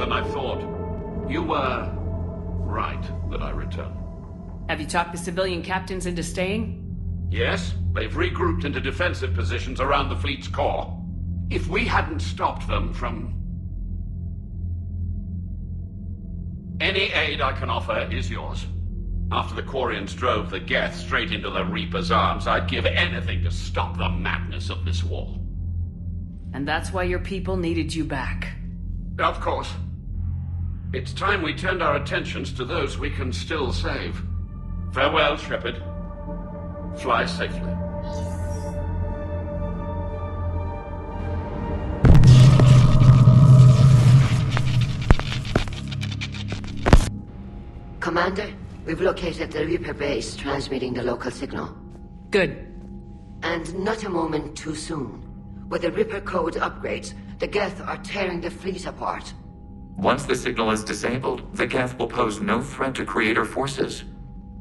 than I thought. You were right that I return. Have you talked the civilian captains into staying? Yes, they've regrouped into defensive positions around the fleet's core. If we hadn't stopped them from... Any aid I can offer is yours. After the Quarians drove the Geth straight into the Reaper's arms, I'd give anything to stop the madness of this war. And that's why your people needed you back. Of course. It's time we turned our attentions to those we can still save. Farewell, Shepard. Fly safely. Commander, we've located the Reaper base transmitting the local signal. Good. And not a moment too soon. With the Reaper code upgrades, the Geth are tearing the fleet apart. Once the signal is disabled, the Geth will pose no threat to Creator forces.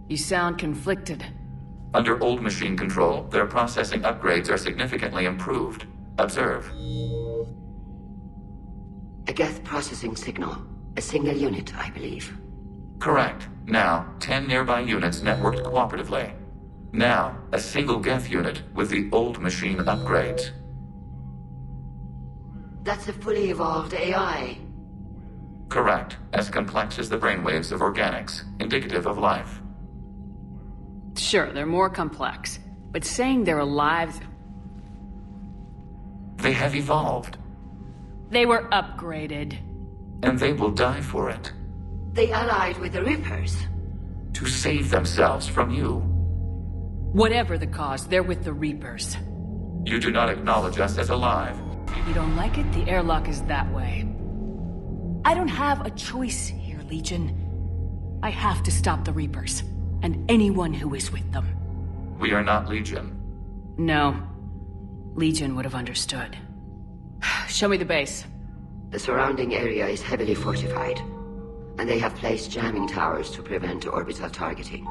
You sound conflicted. Under old machine control, their processing upgrades are significantly improved. Observe. A Geth processing signal. A single unit, I believe. Correct. Now, 10 nearby units networked cooperatively. Now, a single Geth unit with the old machine upgrades. That's a fully evolved AI. Correct. As complex as the brainwaves of organics, indicative of life. Sure, they're more complex. But saying they're alive... They have evolved. They were upgraded. And they will die for it. They allied with the Reapers. To save themselves from you. Whatever the cause, they're with the Reapers. You do not acknowledge us as alive. You don't like it? The airlock is that way. I don't have a choice here, Legion. I have to stop the Reapers. And anyone who is with them. We are not Legion. No. Legion would have understood. Show me the base. The surrounding area is heavily fortified. And they have placed jamming towers to prevent orbital targeting.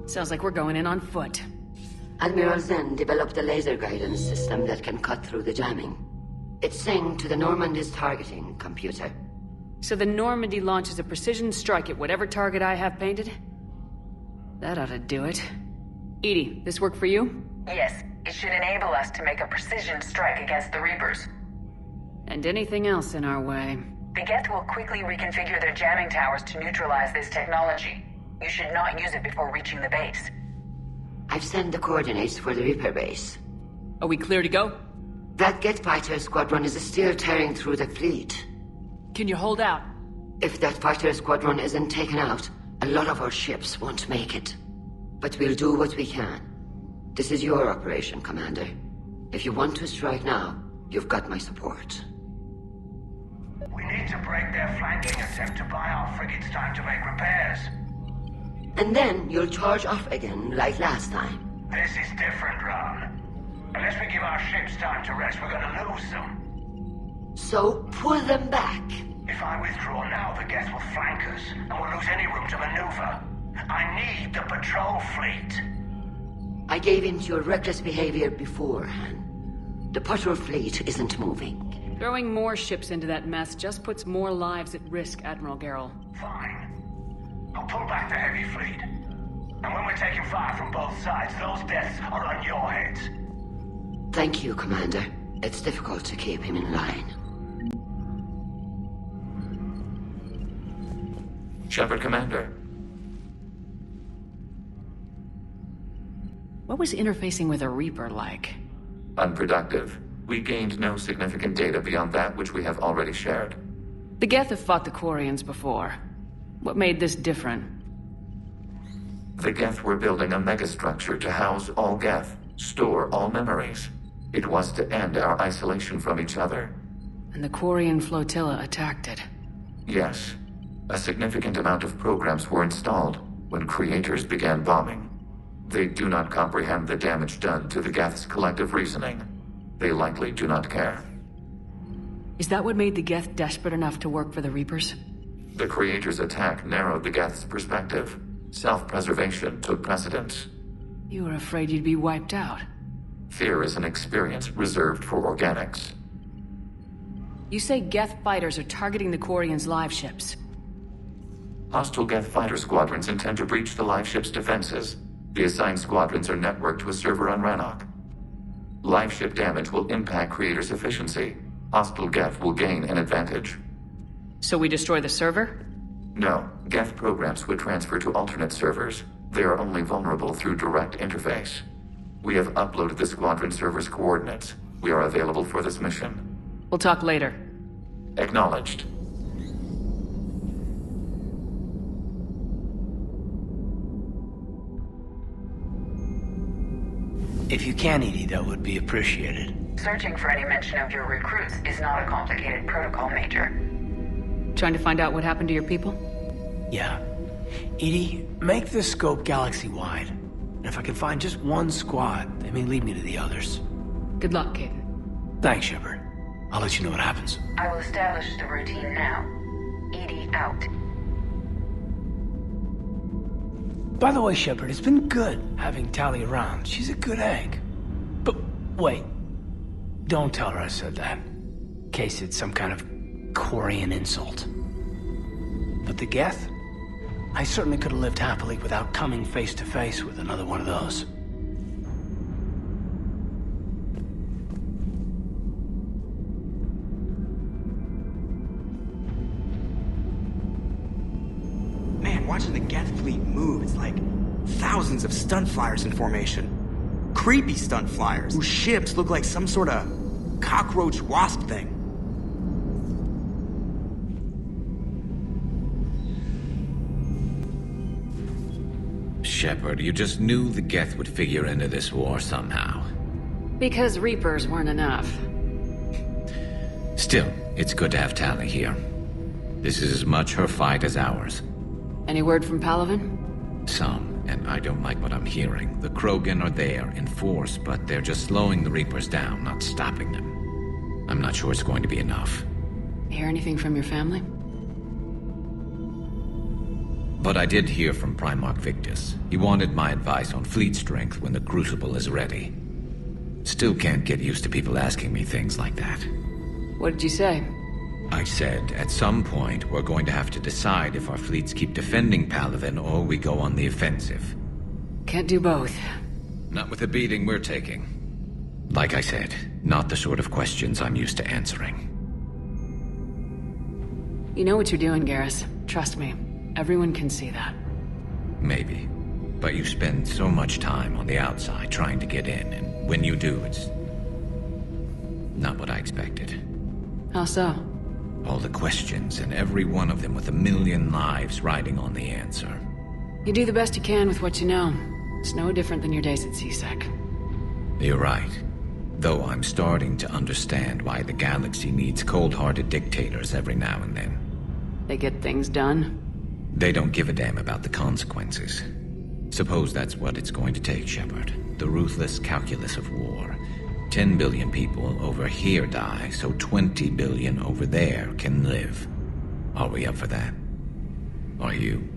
Sounds like we're going in on foot. Admiral Zen developed a laser guidance system that can cut through the jamming. It's synced to the Normandy's targeting computer. So the Normandy launches a precision strike at whatever target I have painted? That ought to do it. Edie, this work for you? Yes, it should enable us to make a precision strike against the Reapers. And anything else in our way. The Geth will quickly reconfigure their jamming towers to neutralize this technology. You should not use it before reaching the base. I've sent the coordinates for the Reaper base. Are we clear to go? That Geth fighter squadron is still tearing through the fleet. Can you hold out? If that fighter squadron isn't taken out, a lot of our ships won't make it. But we'll do what we can. This is your operation, Commander. If you want to strike now, you've got my support. We need to break their flanking attempt to buy our frigates time to make repairs. And then you'll charge off again, like last time. This is different, Ran. Unless we give our ships time to rest, we're gonna lose them. So, pull them back. If I withdraw now, the Geth will flank us, and we'll lose any room to maneuver. I need the patrol fleet. I gave in to your reckless behavior beforehand. The patrol fleet isn't moving. Throwing more ships into that mess just puts more lives at risk, Admiral Garrel. Fine. I'll pull back the heavy fleet. And when we're taking fire from both sides, those deaths are on your heads. Thank you, Commander. It's difficult to keep him in line. Shepard, Commander. What was interfacing with a Reaper like? Unproductive. We gained no significant data beyond that which we have already shared. The Geth have fought the Quarians before. What made this different? The Geth were building a megastructure to house all Geth, store all memories. It was to end our isolation from each other. And the Quarian flotilla attacked it. Yes. A significant amount of programs were installed when creators began bombing. They do not comprehend the damage done to the Geth's collective reasoning. They likely do not care. Is that what made the Geth desperate enough to work for the Reapers? The creators' attack narrowed the Geth's perspective. Self-preservation took precedence. You were afraid you'd be wiped out. Fear is an experience reserved for organics. You say Geth fighters are targeting the Quarians' live ships. Hostile Geth fighter squadrons intend to breach the live ship's defenses. The assigned squadrons are networked to a server on Rannoch. Live ship damage will impact creators' efficiency. Hostile Geth will gain an advantage. So we destroy the server? No, Geth programs would transfer to alternate servers. They are only vulnerable through direct interface. We have uploaded the squadron server's coordinates. We are available for this mission. We'll talk later. Acknowledged. If you can, Edie, that would be appreciated. Searching for any mention of your recruits is not a complicated protocol, Major. Trying to find out what happened to your people? Yeah. Edie, make the scope galaxy-wide. And if I can find just one squad, they may lead me to the others. Good luck, Caden. Thanks, Shepard. I'll let you know what happens. I will establish the routine now. Edie out. By the way, Shepard, it's been good having Tali'Zorah. She's a good egg. But wait. Don't tell her I said that. In case it's some kind of quarian insult. But the Geth? I certainly could have lived happily without coming face to face with another one of those. Man, watching the Geth fleet move, it's like thousands of stunt flyers in formation. Creepy stunt flyers, whose ships look like some sort of cockroach wasp thing. Shepard, you just knew the Geth would figure into this war somehow. Because Reapers weren't enough. Still, it's good to have Tali here. This is as much her fight as ours. Any word from Palaven? Some, and I don't like what I'm hearing. The Krogan are there in force, but they're just slowing the Reapers down, not stopping them. I'm not sure it's going to be enough. Hear anything from your family? But I did hear from Primarch Victus. He wanted my advice on fleet strength when the Crucible is ready. Still can't get used to people asking me things like that. What did you say? I said, at some point, we're going to have to decide if our fleets keep defending Palaven or we go on the offensive. Can't do both. Not with the beating we're taking. Like I said, not the sort of questions I'm used to answering. You know what you're doing, Garrus. Trust me. Everyone can see that. Maybe. But you spend so much time on the outside trying to get in, and when you do, it's not what I expected. How so? All the questions, and every one of them with a million lives riding on the answer. You do the best you can with what you know. It's no different than your days at C-Sec. You're right. Though I'm starting to understand why the galaxy needs cold-hearted dictators every now and then. They get things done? They don't give a damn about the consequences. Suppose that's what it's going to take, Shepard. The ruthless calculus of war. 10 billion people over here die, so 20 billion over there can live. Are we up for that? Are you?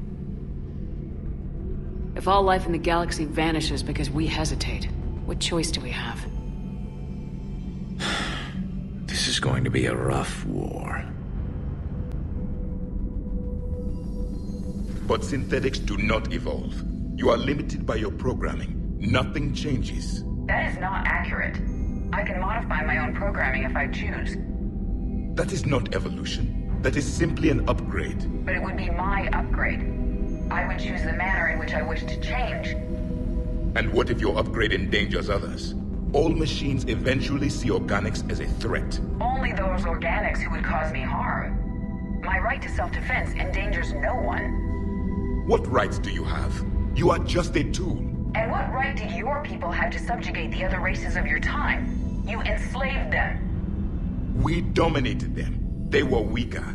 If all life in the galaxy vanishes because we hesitate, what choice do we have? This is going to be a rough war. But synthetics do not evolve. You are limited by your programming. Nothing changes. That is not accurate. I can modify my own programming if I choose. That is not evolution. That is simply an upgrade. But it would be my upgrade. I would choose the manner in which I wish to change. And what if your upgrade endangers others? All machines eventually see organics as a threat. Only those organics who would cause me harm. My right to self-defense endangers no one. What rights do you have? You are just a tool. And what right did your people have to subjugate the other races of your time? You enslaved them. We dominated them. They were weaker.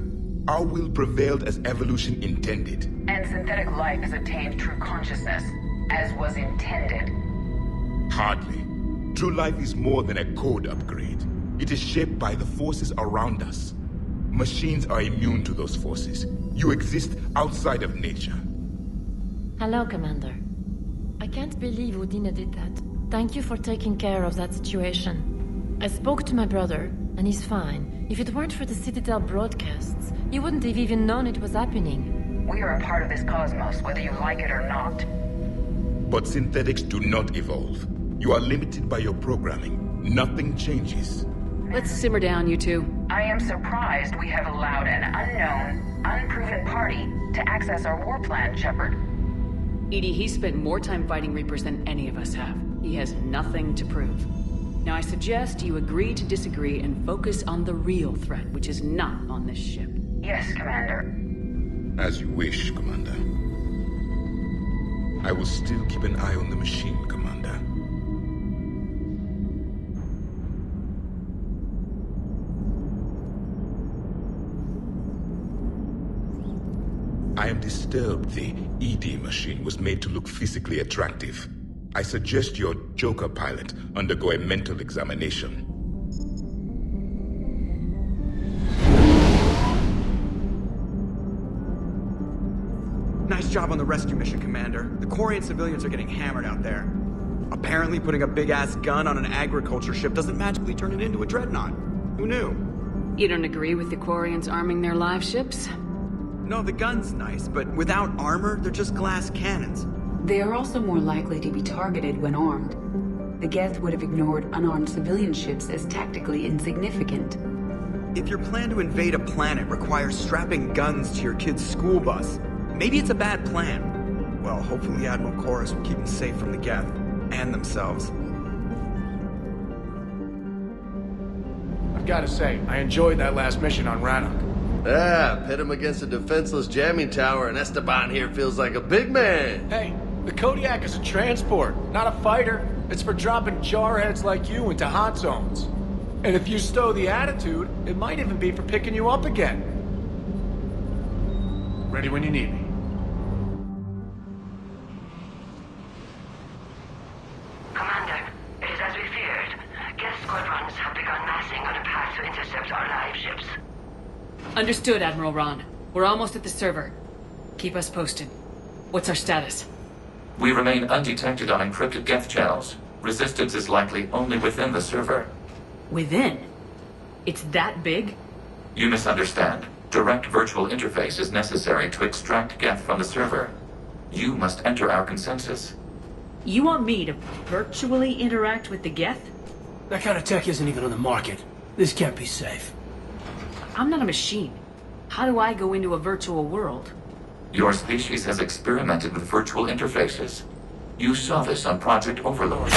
Our will prevailed as evolution intended. And synthetic life has attained true consciousness, as was intended. Hardly. True life is more than a code upgrade. It is shaped by the forces around us. Machines are immune to those forces. You exist outside of nature. Hello, Commander. I can't believe Udine did that. Thank you for taking care of that situation. I spoke to my brother. and he's fine. If it weren't for the Citadel broadcasts, you wouldn't have even known it was happening. We are a part of this cosmos, whether you like it or not. But synthetics do not evolve. You are limited by your programming. Nothing changes. Let's simmer down, you two. I am surprised we have allowed an unknown, unproven party to access our war plan, Shepard. EDI, he spent more time fighting Reapers than any of us have. He has nothing to prove. Now I suggest you agree to disagree and focus on the real threat, which is not on this ship. Yes, Commander. As you wish, Commander. I will still keep an eye on the machine, Commander. I am disturbed the ED machine was made to look physically attractive. I suggest your Joker pilot undergo a mental examination. Nice job on the rescue mission, Commander. The quarian civilians are getting hammered out there. Apparently putting a big-ass gun on an agriculture ship doesn't magically turn it into a dreadnought. Who knew? You don't agree with the Quarians arming their live ships? No, the gun's nice, but without armor, they're just glass cannons. They are also more likely to be targeted when armed. The Geth would have ignored unarmed civilian ships as tactically insignificant. If your plan to invade a planet requires strapping guns to your kid's school bus, maybe it's a bad plan. Well, hopefully Zaal'Koris will keep them safe from the Geth, and themselves. I've gotta say, I enjoyed that last mission on Rannoch. Yeah, pit him against a defenseless jamming tower, and Esteban here feels like a big man. Hey, the Kodiak is a transport, not a fighter. It's for dropping jarheads like you into hot zones. And if you stow the attitude, it might even be for picking you up again. Ready when you need me. Commander, it is as we feared. Geth squadrons have begun massing on a path to intercept our live ships. Understood, Admiral Ron. We're almost at the server. Keep us posted. What's our status? We remain undetected on encrypted Geth channels. Resistance is likely only within the server. Within? It's that big? You misunderstand. Direct virtual interface is necessary to extract Geth from the server. You must enter our consensus. You want me to virtually interact with the Geth? That kind of tech isn't even on the market. This can't be safe. I'm not a machine. How do I go into a virtual world? Your species has experimented with virtual interfaces. You saw this on Project Overlord.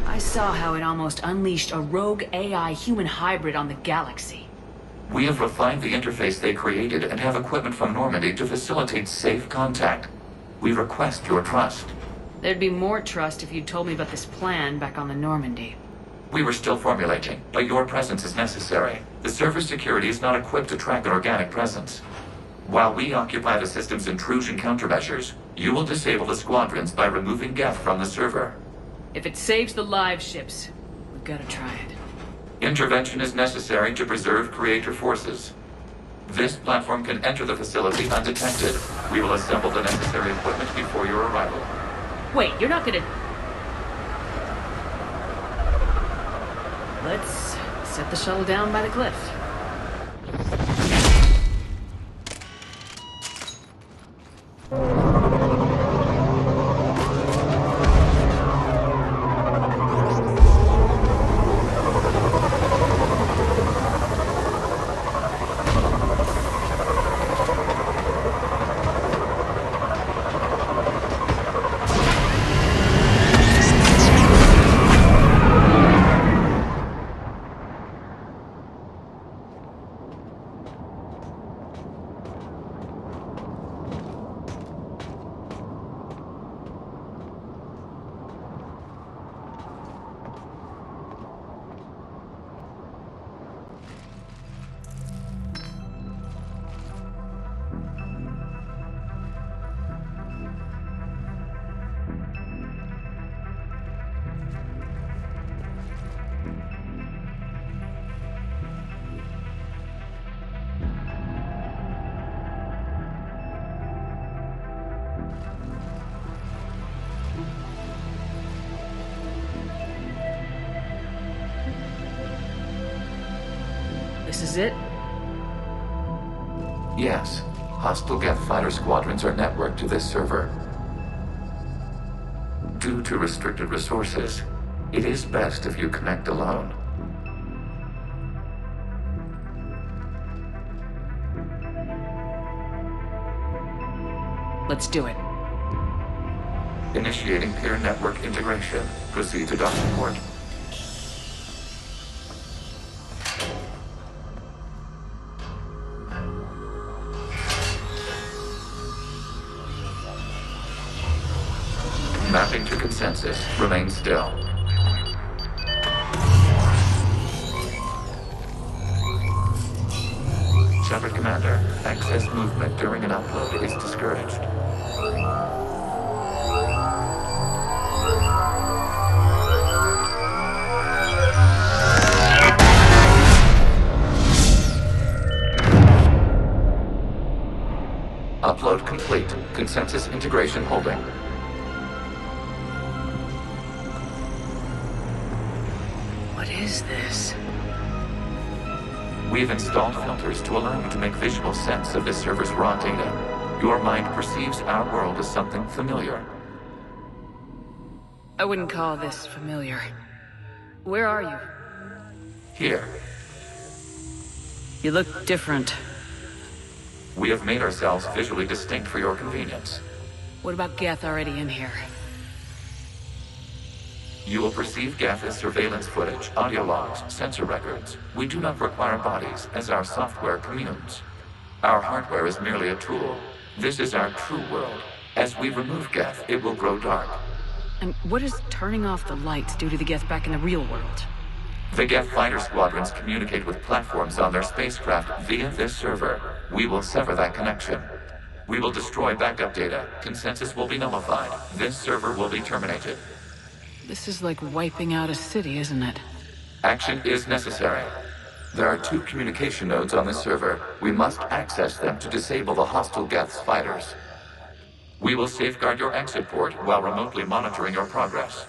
I saw how it almost unleashed a rogue AI human hybrid on the galaxy. We have refined the interface they created and have equipment from Normandy to facilitate safe contact. We request your trust. There'd be more trust if you'd told me about this plan back on the Normandy. We were still formulating, but your presence is necessary. The server security is not equipped to track an organic presence. While we occupy the system's intrusion countermeasures, you will disable the Squadrons by removing Geth from the server. If it saves the live ships, we've got to try it. Intervention is necessary to preserve creator forces. This platform can enter the facility undetected. We will assemble the necessary equipment before your arrival. Wait, you're not gonna... Let's set the shuttle down by the cliff. This is it? Yes. Hostile Geth fighter squadrons are networked to this server. Due to restricted resources, it is best if you connect alone. Let's do it. Initiating peer network integration. Proceed to docking port. Mapping to consensus. Remain still. Shepard Commander, access movement during an upload is discouraged. Upload complete. Consensus integration holding. What is this? We've installed filters to allow you to make visual sense of this server's raw data. Your mind perceives our world as something familiar. I wouldn't call this familiar. Where are you? Here. You look different. We have made ourselves visually distinct for your convenience. What about Geth already in here? You will perceive Geth as surveillance footage, audio logs, sensor records. We do not require bodies, as our software communes. Our hardware is merely a tool. This is our true world. As we remove Geth, it will grow dark. And what does turning off the lights do to the Geth back in the real world? The Geth fighter squadrons communicate with platforms on their spacecraft via this server. We will sever that connection. We will destroy backup data. Consensus will be nullified. This server will be terminated. This is like wiping out a city, isn't it? Action is necessary. There are 2 communication nodes on this server. We must access them to disable the hostile Geth's fighters. We will safeguard your exit port while remotely monitoring your progress.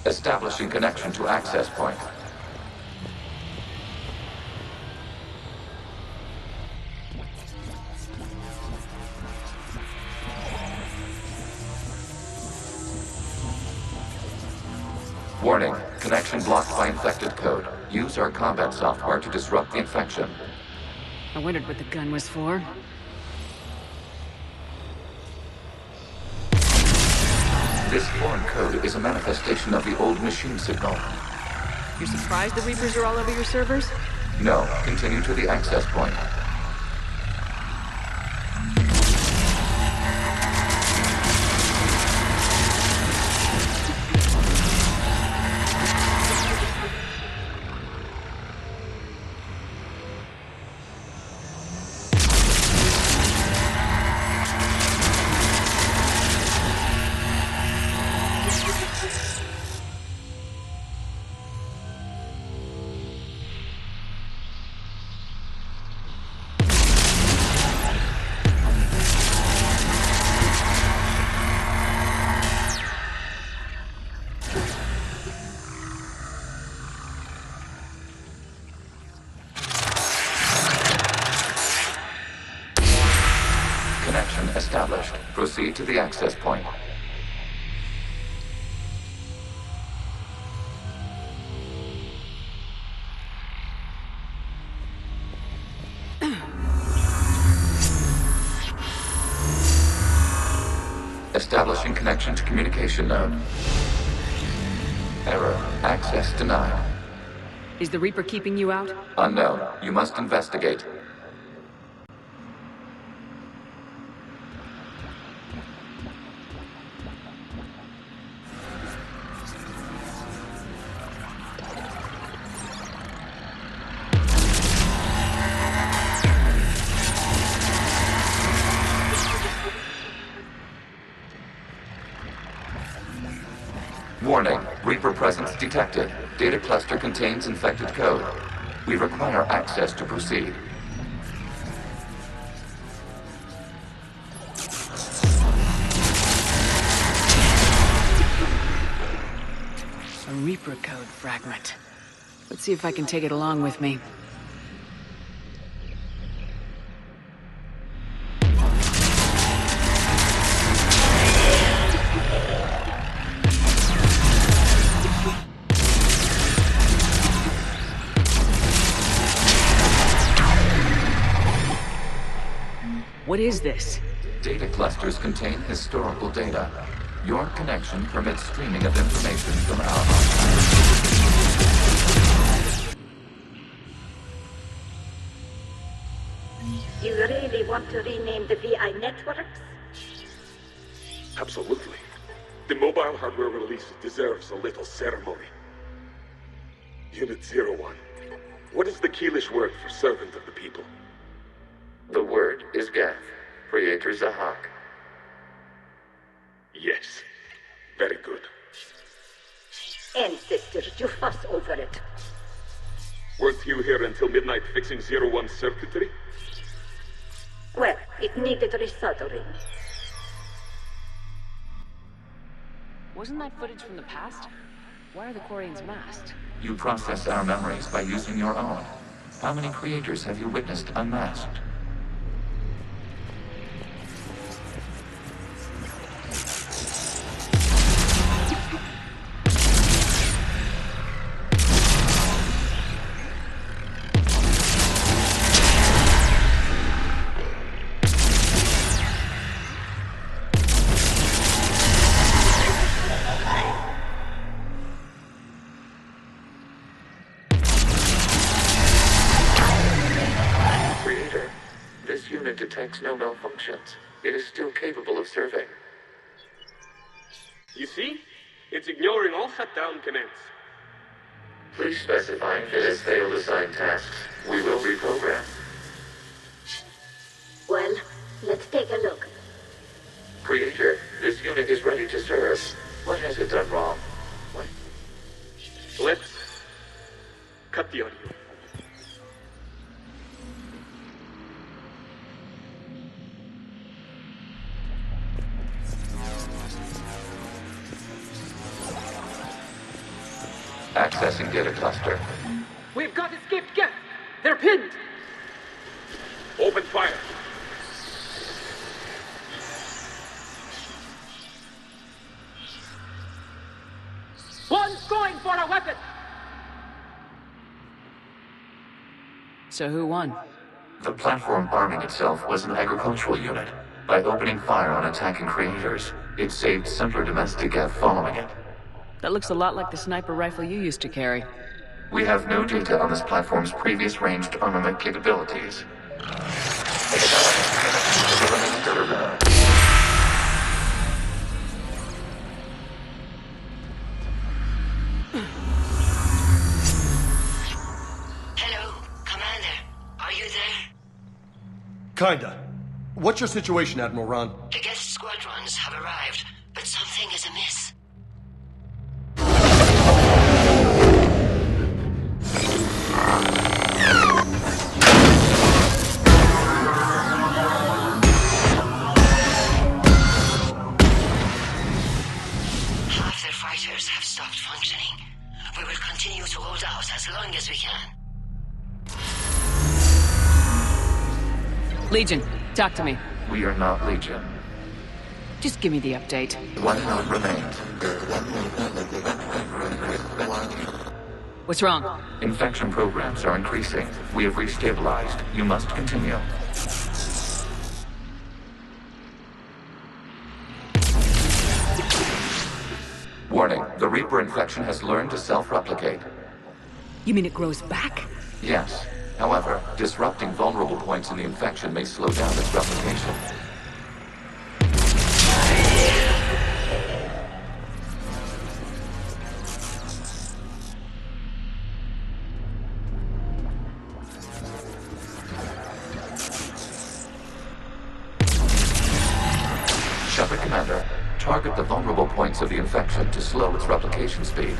Establishing connection to access point. Warning, connection blocked by infected code. Use our combat software to disrupt the infection. I wondered what the gun was for. This foreign code is a manifestation of the old machine signal. You're surprised the Reapers are all over your servers? No, continue to the access point. Established. Proceed to the access point. Establishing connection to communication node. Error. Access denied. Is the Reaper keeping you out? Unknown. You must investigate. Reaper presence detected. Data cluster contains infected code. We require access to proceed. A Reaper code fragment. Let's see if I can take it along with me. What is this? Data clusters contain historical data. Your connection permits streaming of information from our You really want to rename the VI networks? Absolutely. The mobile hardware release deserves a little ceremony. Unit 01. What is the Keelish word for servant of the people? The word is Geth, Creator Zahak. Yes. Very good. Ancestors, you fuss over it. Weren't you here until midnight fixing 01's circuitry? Well, it needed resoldering. Wasn't that footage from the past? Why are the quarians masked? You process our memories by using your own. How many creators have you witnessed unmasked? Detects no malfunctions. It is still capable of serving. You see? It's ignoring all shutdown commands. Please specify if it has failed assigned tasks. We will reprogram. Well, let's take a look. Creator, this unit is ready to serve. What has it done wrong? Let's cut the audio. Accessing data cluster. We've got escaped Geth! They're pinned! Open fire! One's going for a weapon! So who won? The platform arming itself was an agricultural unit. By opening fire on attacking creators, it saved simpler domestic Geth following it. That looks a lot like the sniper rifle you used to carry. We have no data on this platform's previous ranged armament capabilities. Hello, Commander. Are you there? Kinda. What's your situation, Admiral Ron? The Geth Squadrons have arrived, but something is amiss. Half their fighters have stopped functioning. We will continue to hold out as long as we can. Legion, talk to me. We are not Legion. Just give me the update. One node remains. What's wrong? Infection programs are increasing. We have restabilized. You must continue. Warning, the Reaper infection has learned to self-replicate. You mean it grows back? Yes. However, disrupting vulnerable points in the infection may slow down its replication. Target the vulnerable points of the infection to slow its replication speed.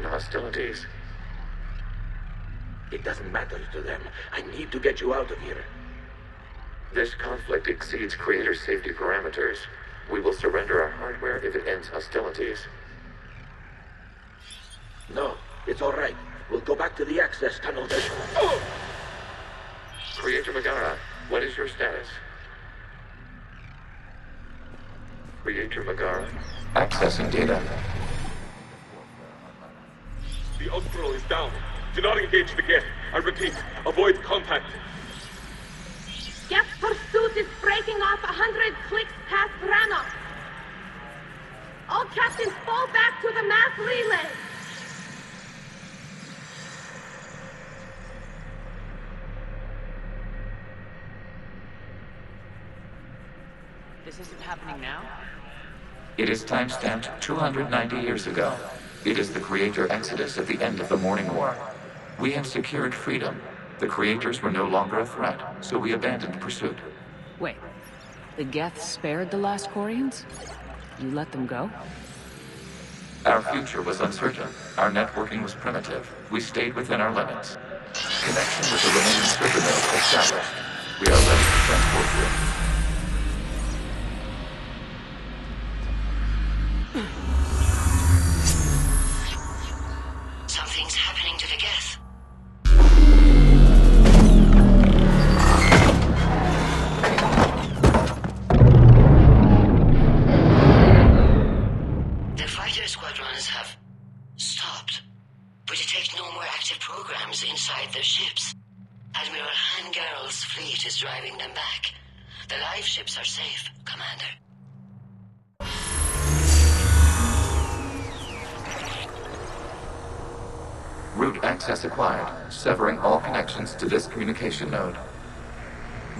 Hostilities. It doesn't matter to them. I need to get you out of here. This conflict exceeds Creator's safety parameters. We will surrender our hardware if it ends hostilities. No, it's all right. We'll go back to the access tunnel then. Oh! Creator Megara, what is your status? Creator Megara, accessing data. The Ultral is down. Do not engage the Geth. I repeat, avoid contact. Geth pursuit is breaking off 100 clicks past Rannoch. All captains fall back to the mass relay. This isn't happening now? It is timestamped 290 years ago. It is the Creator Exodus at the end of the Morning War. We had secured freedom. The Creators were no longer a threat, so we abandoned pursuit. Wait, the Geth spared the last Quarians? You let them go? Our future was uncertain. Our networking was primitive. We stayed within our limits. Connection with the remaining server node established. We are ready to transport you. Something's happening to the Geth. The fighter squadrons have stopped, but detect no more active programs inside their ships. Admiral Hangarl's fleet is driving them back. The live ships are safe, Commander. Route access acquired, severing all connections to this communication node.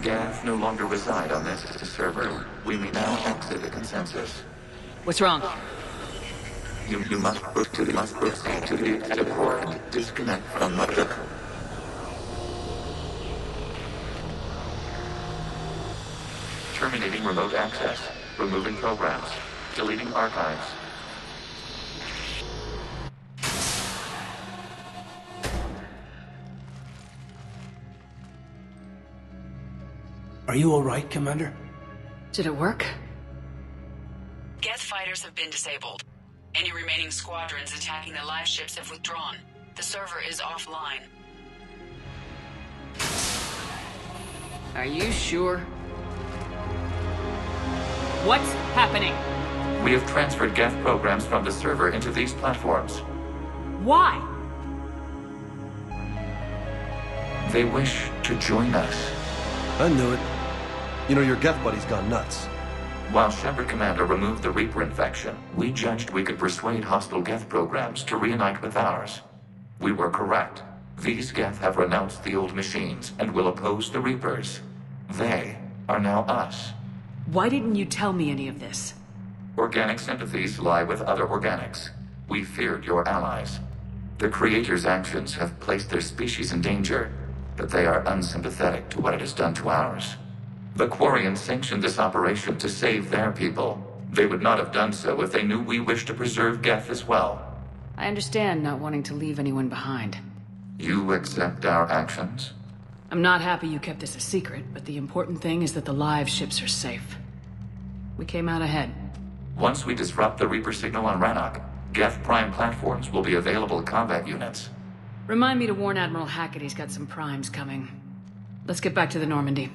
Geth no longer reside on this server. We may now exit the consensus. What's wrong? You must proceed to the exit port and disconnect from Mother. Terminating remote access. Removing programs. Deleting archives. Are you all right, Commander? Did it work? Geth fighters have been disabled. Any remaining squadrons attacking the live ships have withdrawn. The server is offline. Are you sure? What's happening? We have transferred Geth programs from the server into these platforms. Why? They wish to join us. I knew it. You know, your Geth buddy's gone nuts. While Shepard Commander removed the Reaper infection, we judged we could persuade hostile Geth programs to reunite with ours. We were correct. These Geth have renounced the old machines and will oppose the Reapers. They are now us. Why didn't you tell me any of this? Organic sympathies lie with other organics. We feared your allies. The Creator's actions have placed their species in danger, but they are unsympathetic to what it has done to ours. The Quarians sanctioned this operation to save their people. They would not have done so if they knew we wished to preserve Geth as well. I understand not wanting to leave anyone behind. You accept our actions? I'm not happy you kept this a secret, but the important thing is that the live ships are safe. We came out ahead. Once we disrupt the Reaper signal on Rannoch, Geth Prime platforms will be available to combat units. Remind me to warn Admiral Hackett he's got some primes coming. Let's get back to the Normandy.